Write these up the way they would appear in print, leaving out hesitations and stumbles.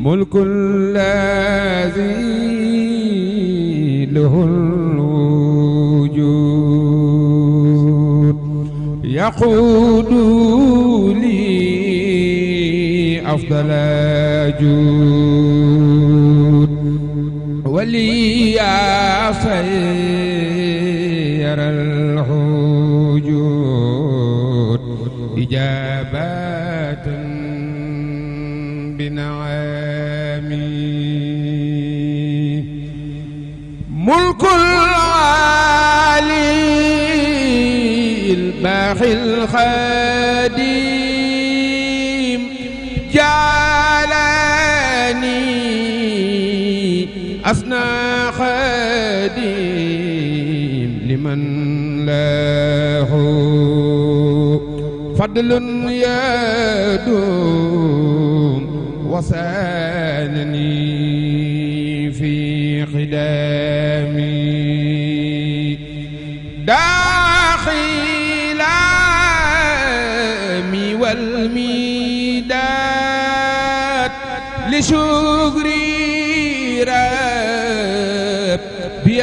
ملك الذي له الوجود يقود لي أفضل جود ولي سير الحجود إجابة بنعمي ملك العالي الباقي الخديم جعلني أثنى خديم لمن له فضل يدوم وسانني في خدامي داخلامي والميداد لشكري ربي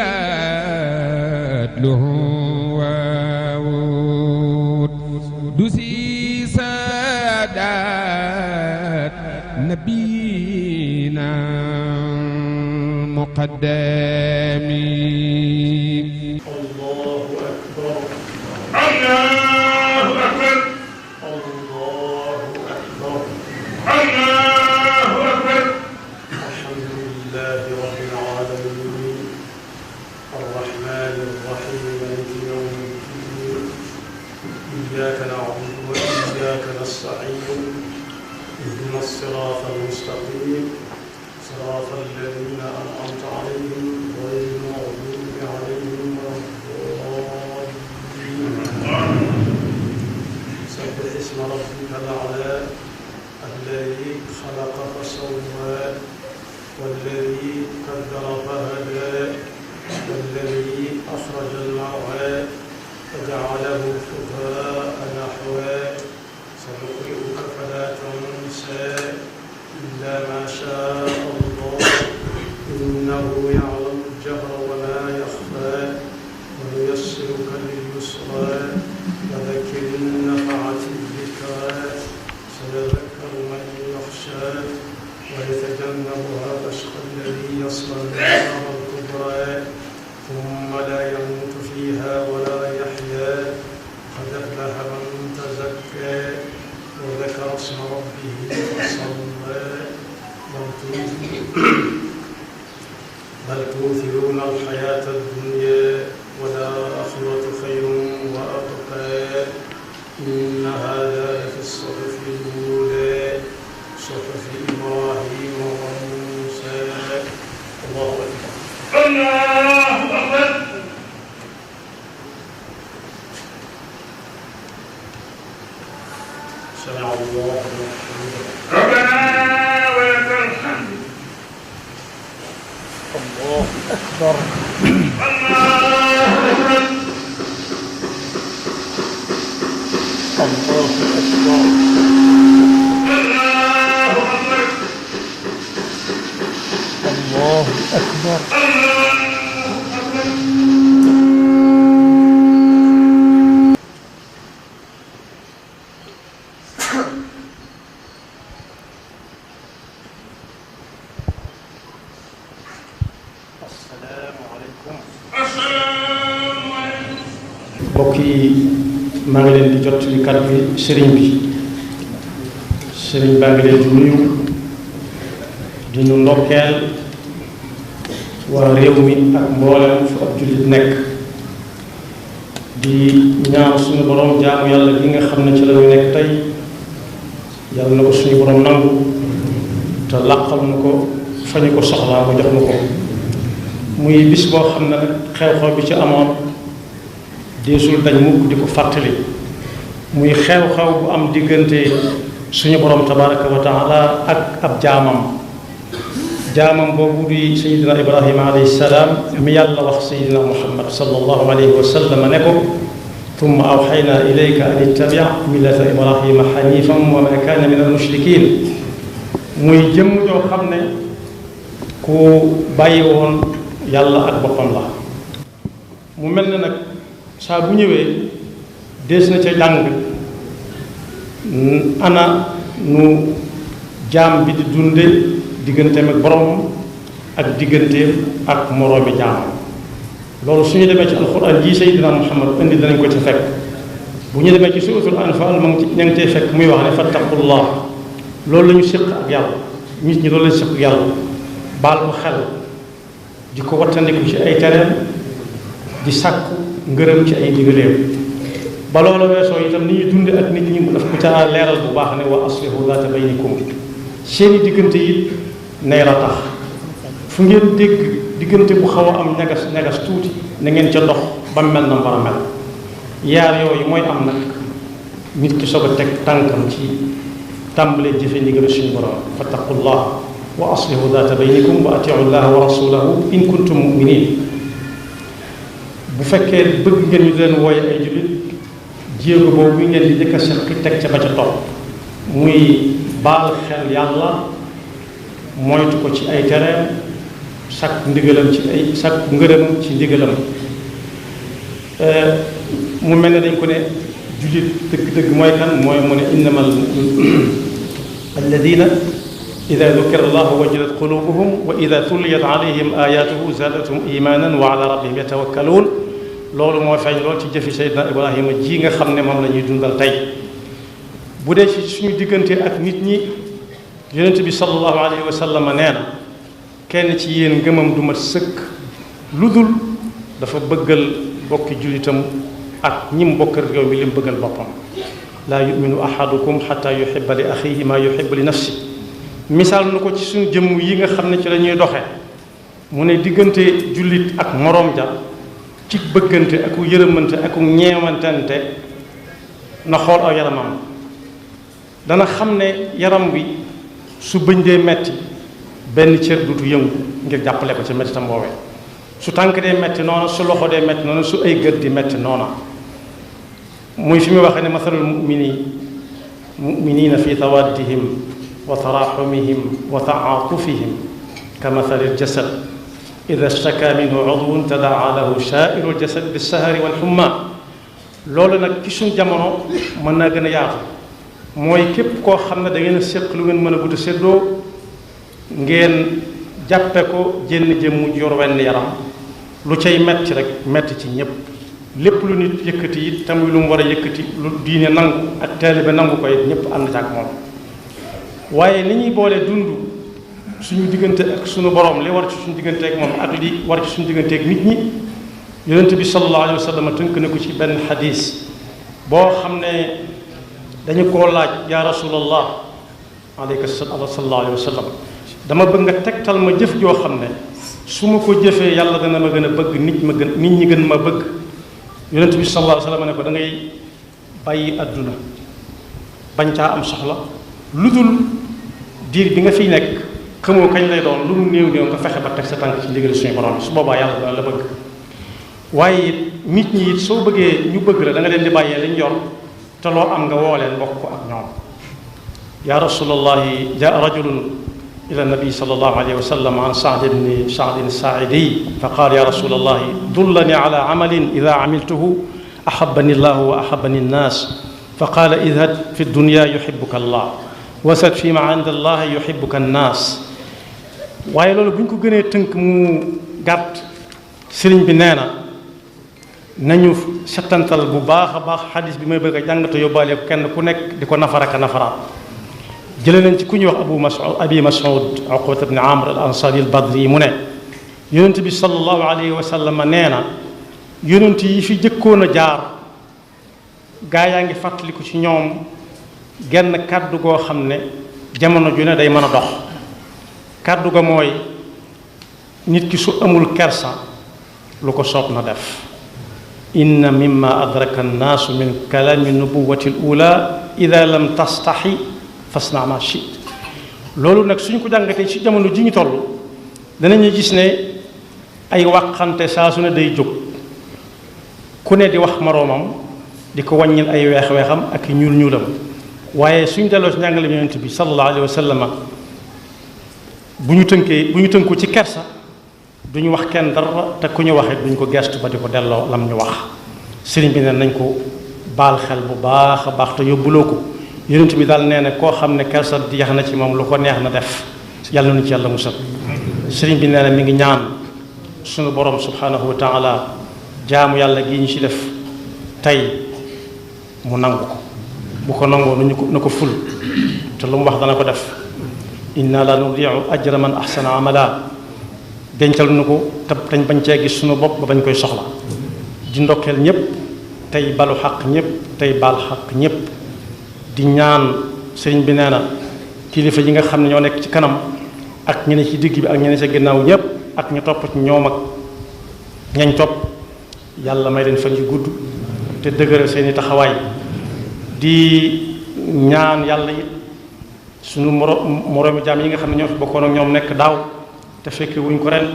وداد له وعود دوسي سادات نبينا مقدمي الله أكبر الله أكبر الله أكبر الله أكبر الحمد لله رب العالمين الرحمن الرحيم مالك يوم الدين إياك نعبد وإياك نستعين اهدنا الصراط المستقيم صراط الذين أنعمت عليهم غير المغضوب عليهم ولا الضالين سبح اسم ربك الأعلى الذي خلق فسوى والذي قدر فهدى والذي أخرج المرعى فجعله غثاء نحوا سنقرئك فلا تنسى إلا ما شاء الله إنه يعلم الجهر وما يخفى ونيسرك لليسرى فذكر النفعة الذكرى سيذكر من يخشى ويتجنبها الأشقى الذي يصلى النار الكبرى ثم لا يموت فيها ولا يحيا قد أفلح من تزكى وذكر اسم ربه فصلى بل تؤثرون الحياة الدنيا والآخرة خير وأبقى إن هذا لفي الصحف الأولى صحف إبراهيم وموسى الله أكبر الله أكبر سمع الله لمن حمده ربنا ولك الحمد الله أكبر الله أكبر الله أكبر الله أكبر الله أكبر mbokk yi maa ngi leen di jot li kàddu bi sëriñ baa ngi leen di nuyu di nu ndokkeel waa réew mi ak mboolem fu ab jullit nekk di ñaan suñu borom jaamu yàlla gi nga xam ne ci la ñu nekk tey yàlla na ko suñu borom nangu te làqal na ko fa ñu ko soxlaa mu jox na ko muy bis boo xam ne nag xew-xew bi ci amoon deesul dañ mukk di ko fàttali muy xew-xew bu am diggante suñu borom tabaraka wa taala ak ab jaamam boobu di sayidina ibrahima alayhi salaam mi yàlla wax sayidina muhammad sallallahu alayhi wa sallam ne ko ثم أوحينا إليك أن اتبع ملة إبراهيم حنيفا وما كان من المشركين muy jëmm joo xam ne ku bàyyi woon yàlla ak boppam la mu mel ne nag saa bu ñëwee dees na ca jàng ana nu jaam bi di dunde digganteem ak borom ak digganteem ak moroomi jaamam loolu su ñu demee ci alxuraan ji Seydina Muhammad indi danañ ko ci fekk bu ñu demee ci suuratul Anfaal ma ña ngi tey fekk muy wax ne fattaqullah loolu la ñu séq ak yàlla nit ñi loolu lañu séq ak yàlla baal ko xel di ko wattandiku ci ay tereem di sàkku ngërëm ci ay digaleem ba loolu weesoo itam ni ñuy dunde ak nit ñi mu daf ko ca leeral bu baax ne wa aslihu zaata baynikum seeni diggante it nee la tax fu ngeen dégg diggante bu xaw a am ñagas tuuti na ngeen ca dox ba mel na war a mel yaar yooyu mooy am nag nit ki soog a teg tànkam ci tàmbalee jëfe ndigal suñu borom fattaqullah wa aslihu zaata baynikum wa atiu llaha wa rasulahu in kuntum muminin bu fekkee bëgg ngeen ñu leen wooye ay jullit jéego boobu ngeen di jëkk a seq teg ca ba ca topp muy baal xel yàlla moytu ko ci ay tereem sàkk ndigalam ci ay sàkk ngërëm ci ndigalam mu mel ne dañ ko ne jullit dëgg-dëgg mooy kan mooy mu ne innamal alladina ida dukira allahu wajilat qulubuhum wa ida tuliyat alayhim ayatuhu zaadathum imanan wa ala rabbihim yatawakkaluun loolu moo feeñ lool ci jëfi Seydina Ibrahima ji nga xam ne moom la ñuy dundal tey bu dee ci suñu diggante ak nit ñi yonent bi sallallahu alayhi wa sallam nee na kenn ci yéen ngëmam du mat sëkk lu dul dafa bëggal bokki jullitam ak ñi mu bokkal réew mi li mu bëggal boppam laa yuminu ahadukum xata yuhibba li axihi ma yuhibbu li nafsi misaal nu ko ci suñu jëmm yi nga xam ne ci la ñuy doxe mu ne diggante jullit ak moroom ja ci bëggante aku yërëmante aku ñeewantante na xool aw yaramam dana xam ne yaram wi su bëñ dee metti benn cër dutu yëngu ngir jàppale ko ci mettitam boobee su tànk dee metti noona su loxo dee metti noona su ay gët di metti noona muy fi mu waxee ne mathalul muminina fi tawaddihim wa taraxumihim wa taatufihim ka mathalil jasad ida staka minhu udwun tadaa lahu saairu ljasad bissahari walxumma loolu nag ci suñ jamono mën naa gën a yaatu mooy képp koo xam ne da ngeen a séq lu ngeen mën a gudd a séddoo ngeen jàppe ko jenn jëmm yor wenn yaram lu cay metti rek metti ci ñépp lépp lu nit yëkkati it tamuy lu mu war a yëkkati lu diine nangu ak taalibe nangu ko it ñépp ànd ak moom waaye ni ñuy boole dund suñu diggante ak suñu borom li war ci suñu diggante ak moom ak li war ci suñu diggante ak nit ñi yonent bi sallallahu alayhi wa sallam tënk na ko ci benn xadis boo xam ne dañu koo laaj yaa rasulallah alayka sallallahu alayhi wa sallam dama bëgg nga tegtal ma jëf joo xam ne su ma ko jëfee yàlla dana ma gën a bëgg nit ñi gën ma bëgg yonent bi sallallahu alayhi wa sallam ne ko da ngay bàyyi àdduna bañ caa am soxla lu dul diir bi nga fiy nekk xamoo kañ lay doon lu mu néew néew nga fexe ba teg sa tànk ci ndigal suñu borom su boobaa yàlla dana la bëgg waaye nit ñi it soo bëggee ñu bëgg la da nga leen di bàyyee liñ yor te loo am nga woo leen bokk ko ak ñoom ya rasulallahi jaa rajulun ila nabi sallallahu alayhi wa sallam an Saad bni Saa'idi fa qaal ya rasulallahi dullani ala amalin ida amiltuhu ahabani llahu wa ahabani nnaas fa qaala idhab fi dunya yuhibbuka allah wasad fi ma inda allah yuhibbuka nnaas waaye loolu bu ñu ko gënee tënk mu gàtt sëriñ bi nee na nañu settantal bu baax a baax xadis bi may bëgg a jàngate yóbbaale ko kenn ku nekk di ko nafaraka nafaraat jële nañ ci ku ñuy wax abi mas'ud uqbat ibn amr al ansari al badri mu ne yonent bi sallallahu alayhi wa sallam nee na yonent yi fi jëkkoon a jaar gaa yaa ngi fàttaliku ci ñoom genn kàddu goo xam ne jamono ju ne day mën a dox kàddu ga mooy nit ki su amul kersa lu ko soob na def inna mimma adraka annaasu min kalaami nubuwati l ula ida lam tastaxi fasna ma chit loolu nag suñ ko jàngatee ci jamono ji ñu toll danañu gis ne ay waxante saa su ne day jóg ku ne di wax moroomam di ko wàññil ay weex-weexam ak ñuul ñuulam waaye suñ delloo ci njàngale yonent bi sallallahu alayhi wa sallam bu ñu tënku ci kersa duñu wax kenn dara te ku ñu waxee duñ ko gestu ba di ko delloo lam ñu wax sëriñ bi ne nañ ko baal xel bu baax a baax te yóbbuloo ko yonent bi daal nee na koo xam ne kersa di yax na ci moom lu ko neex na def yàlla na ci yàlla musal sëriñ bi nee na mi ngi ñaan suñu borom subhanahu wa taala jaamu yàlla gi ñu ci def tey mu nangu ko bu ko nangoo na ko ful te lu mu wax dana ko def inna la nudiu ajra man ahsana amala dencal nu ko te dañ bañ cee gis suñu bopp ba bañ koy soxla di ndokkeel ñëpp tey balu xaq ñëpp tey baal xaq ñëpp di ñaan sëriñ bi nee na kilifa yi nga xam ne ñoo nekk ci kanam ak ñene ci digg bi ak ñene ci ginnaaw ñëpp ak ñu topp ci ñoom ak ñañ topp yàlla may leen fan yu gudd te dëgëral seeni taxawaay di ñaan yàlla it suñu moroomi jaam yi nga xam ne ñoo fi bokkoon ak ñoom nekk daaw te fekke wuñ ko ren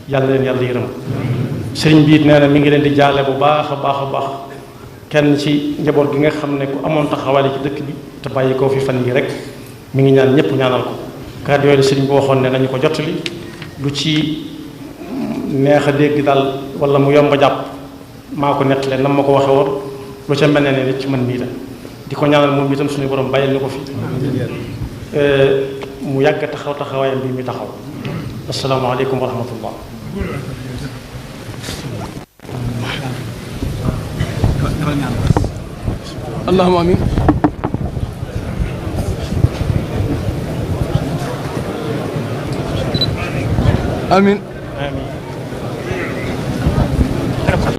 yàlla leen yàlla yërëm sëriñ bi it nee na mi ngi leen di jaale bu baax a baax a baax kenn ci njaboot gi nga xam ne ku amoon taxawaale ci dëkk bi te bàyyi koo fi fan yi rek mi ngi ñaan ñëpp ñaanal ko kàddu yooyu sëriñ bi waxoon ne nañu ko jottali lu ci neex a dégg daal wala mu yomb a jàpp maa ko nettale nam ma ko waxe woon lu ca mel ne nit ci man mii la di ko ñaanal moom itam suñu borom bàyyil ni ko fi mu yàgg taxaw taxawaayam bi mi taxaw asalaamaaleykum wa rahmatullah allahumma amin amin